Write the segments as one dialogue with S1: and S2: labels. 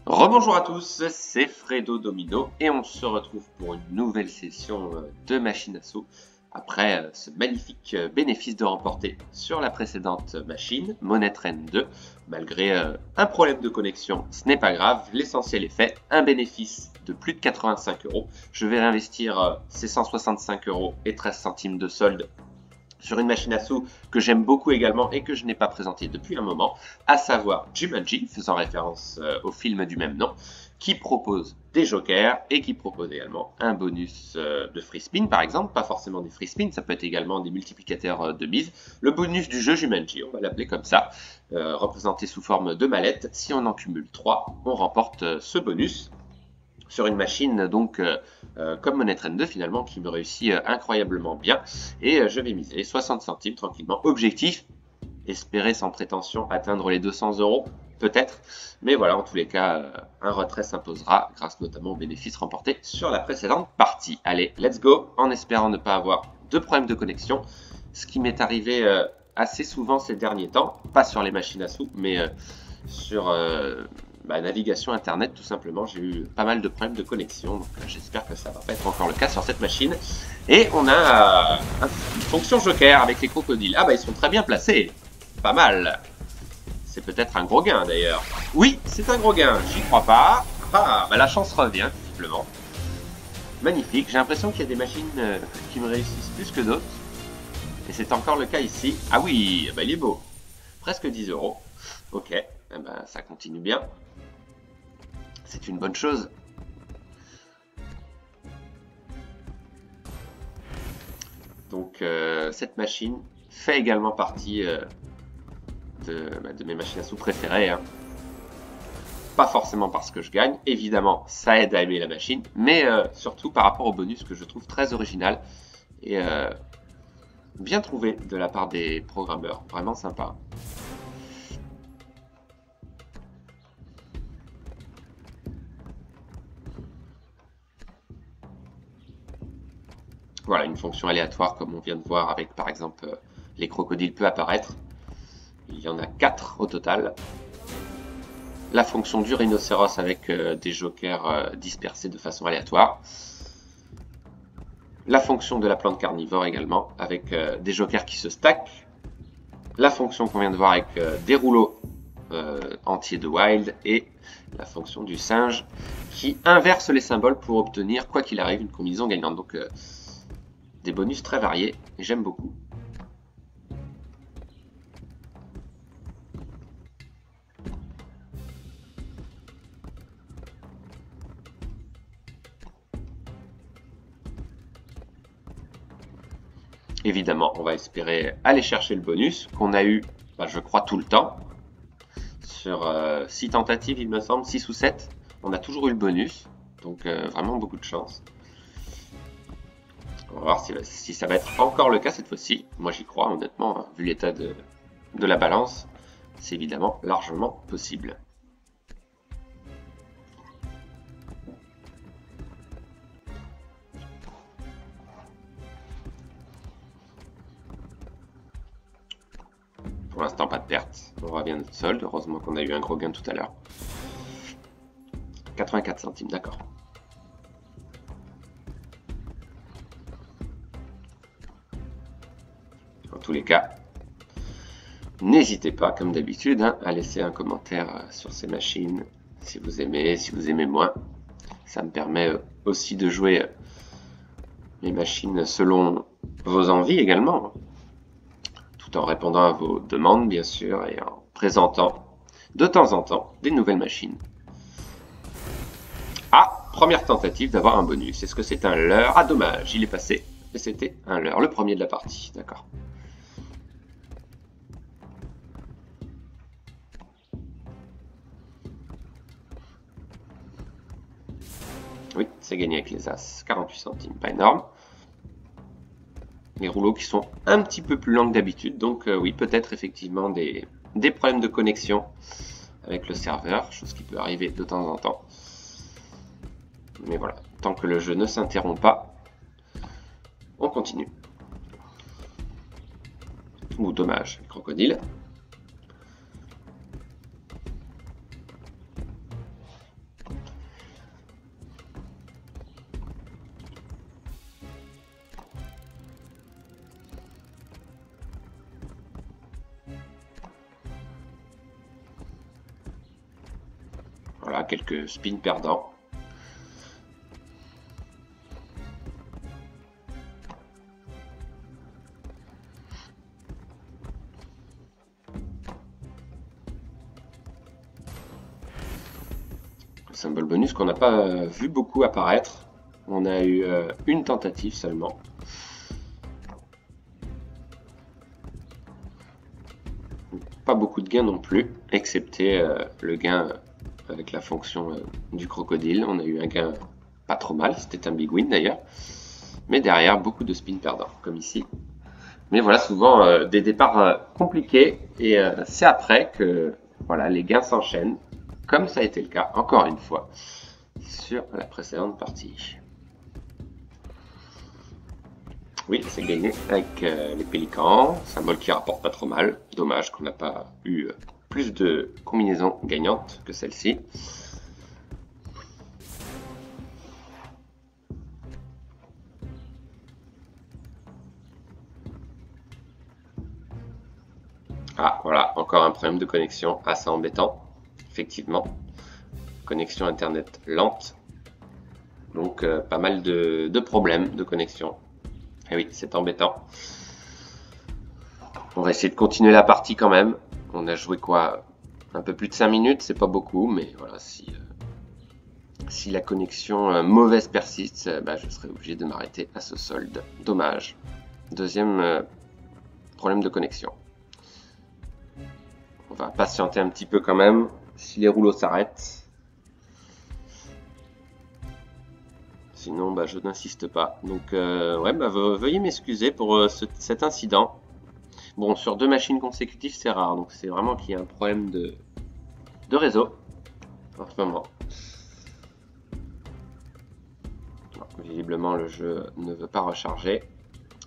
S1: Rebonjour à tous, c'est Fredo Domino et on se retrouve pour une nouvelle session de machine à sous après ce magnifique bénéfice de remporter sur la précédente machine, Money Train 2. Malgré un problème de connexion, ce n'est pas grave, l'essentiel est fait, un bénéfice de plus de 85 €. Je vais réinvestir ces 165 € et 13 centimes de solde sur une machine à sous que j'aime beaucoup également et que je n'ai pas présentée depuis un moment, à savoir Jumanji, faisant référence au film du même nom, qui propose des jokers et qui propose également un bonus de free spin par exemple, pas forcément des free spin, ça peut être également des multiplicateurs de mise. Le bonus du jeu Jumanji, on va l'appeler comme ça, représenté sous forme de mallette. Si on en cumule 3, on remporte ce bonus sur une machine donc comme Money Train 2 finalement qui me réussit incroyablement bien et je vais miser 60 centimes tranquillement. Objectif, espérer sans prétention atteindre les 200 € peut-être, mais voilà, en tous les cas un retrait s'imposera grâce notamment aux bénéfices remportés sur la précédente partie. Allez, let's go, en espérant ne pas avoir de problème de connexion, ce qui m'est arrivé assez souvent ces derniers temps, pas sur les machines à sous mais sur navigation internet tout simplement. J'ai eu pas mal de problèmes de connexion, donc j'espère que ça va pas être encore le cas sur cette machine. Et on a une fonction joker avec les crocodiles. Ah bah ils sont très bien placés, pas mal. C'est peut-être un gros gain d'ailleurs. Oui, c'est un gros gain, j'y crois pas. Ah bah la chance revient visiblement. Magnifique, j'ai l'impression qu'il y a des machines qui me réussissent plus que d'autres. Et c'est encore le cas ici. Ah oui, bah il est beau. Presque 10 €. Ok, eh ben, ça continue bien. C'est une bonne chose. Donc cette machine fait également partie de mes machines à sous préférées. Hein. Pas forcément parce que je gagne, évidemment ça aide à aimer la machine, mais surtout par rapport au bonus que je trouve très original et bien trouvé de la part des programmeurs. Vraiment sympa. Voilà, une fonction aléatoire comme on vient de voir avec par exemple les crocodiles peut apparaître. Il y en a 4 au total. La fonction du rhinocéros avec des jokers dispersés de façon aléatoire. La fonction de la plante carnivore également avec des jokers qui se stackent. La fonction qu'on vient de voir avec des rouleaux entiers de wild et la fonction du singe qui inverse les symboles pour obtenir quoi qu'il arrive une combinaison gagnante. Donc des bonus très variés et j'aime beaucoup. Évidemment, on va espérer aller chercher le bonus qu'on a eu, je crois, tout le temps. Sur 6 tentatives, il me semble, 6 ou 7, on a toujours eu le bonus. Donc vraiment beaucoup de chance. On va voir si ça va être encore le cas cette fois-ci. Moi j'y crois honnêtement, vu l'état de la balance, c'est évidemment largement possible. Pour l'instant pas de perte, on revient de solde, heureusement qu'on a eu un gros gain tout à l'heure. 84 centimes, d'accord. En tous les cas, n'hésitez pas, comme d'habitude, à laisser un commentaire sur ces machines, si vous aimez moins. Ça me permet aussi de jouer les machines selon vos envies également, tout en répondant à vos demandes, bien sûr, et en présentant de temps en temps des nouvelles machines. Ah, première tentative d'avoir un bonus. Est-ce que c'est un leurre? Ah, dommage, il est passé. Et c'était un leurre, le premier de la partie, d'accord. Oui, c'est gagné avec les As. 48 centimes, pas énorme. Les rouleaux qui sont un petit peu plus longs que d'habitude, donc oui, peut-être effectivement des problèmes de connexion avec le serveur, chose qui peut arriver de temps en temps. Mais voilà, tant que le jeu ne s'interrompt pas, on continue. Ouh, dommage, crocodile. quelques spins perdants. Symbole bonus qu'on n'a pas vu beaucoup apparaître. On a eu une tentative seulement. Pas beaucoup de gains non plus, excepté le gain avec la fonction du crocodile. On a eu un gain pas trop mal, c'était un big win d'ailleurs. Mais derrière, beaucoup de spins perdants, comme ici. Mais voilà, souvent des départs compliqués. Et c'est après que voilà, les gains s'enchaînent. Comme ça a été le cas, encore une fois, sur la précédente partie. Oui, c'est gagné avec les pélicans, symbole qui rapporte pas trop mal. Dommage qu'on n'a pas eu plus de combinaisons gagnantes que celle-ci. Ah, voilà, encore un problème de connexion assez embêtant. Effectivement, connexion internet lente, donc pas mal de problèmes de connexion. Et oui, c'est embêtant. On va essayer de continuer la partie quand même. On a joué quoi? Un peu plus de 5 minutes, c'est pas beaucoup, mais voilà, si la connexion mauvaise persiste, je serai obligé de m'arrêter à ce solde. Dommage. Deuxième problème de connexion. On va patienter un petit peu quand même, si les rouleaux s'arrêtent. Sinon, je n'insiste pas. Donc, ouais, veuillez m'excuser pour cet incident. Bon, sur 2 machines consécutives, c'est rare. Donc, c'est vraiment qu'il y a un problème de réseau en ce moment. Non, visiblement, le jeu ne veut pas recharger.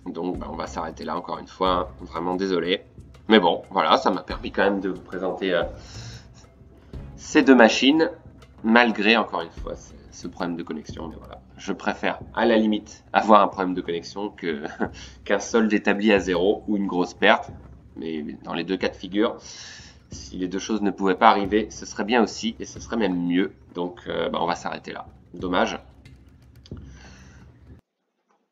S1: Donc, on va s'arrêter là encore une fois. Hein. Vraiment désolé. Mais bon, voilà, ça m'a permis quand même de vous présenter ces 2 machines, malgré, encore une fois, ce problème de connexion. Mais voilà, je préfère à la limite avoir un problème de connexion qu'un solde établi à 0 ou une grosse perte. Mais dans les 2 cas de figure, si les 2 choses ne pouvaient pas arriver, ce serait bien aussi, et ce serait même mieux. Donc, on va s'arrêter là. Dommage.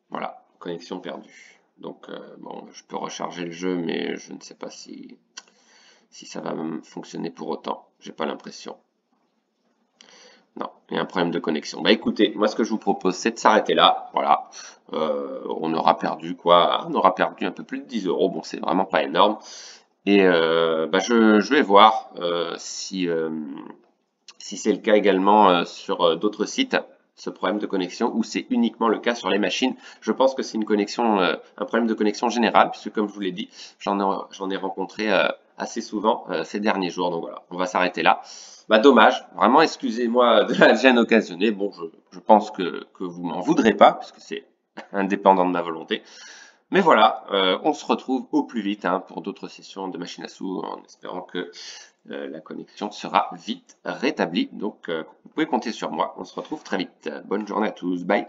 S1: Voilà, connexion perdue. Donc, bon, je peux recharger le jeu, mais je ne sais pas si ça va fonctionner pour autant. J'ai pas l'impression. Non, il y a un problème de connexion. Écoutez, moi ce que je vous propose, c'est de s'arrêter là. Voilà, on aura perdu quoi? On aura perdu un peu plus de 10 €. Bon, c'est vraiment pas énorme. Et je vais voir si c'est le cas également sur d'autres sites, ce problème de connexion, ou c'est uniquement le cas sur les machines. Je pense que c'est une connexion, un problème de connexion général, puisque comme je vous l'ai dit, j'en ai rencontré assez souvent ces derniers jours. Donc voilà, on va s'arrêter là. Dommage, vraiment excusez-moi de la gêne occasionnée. Bon, je pense que vous m'en voudrez pas, puisque c'est indépendant de ma volonté. Mais voilà, on se retrouve au plus vite pour d'autres sessions de machine à sous, en espérant que la connexion sera vite rétablie. Donc, vous pouvez compter sur moi. On se retrouve très vite. Bonne journée à tous. Bye.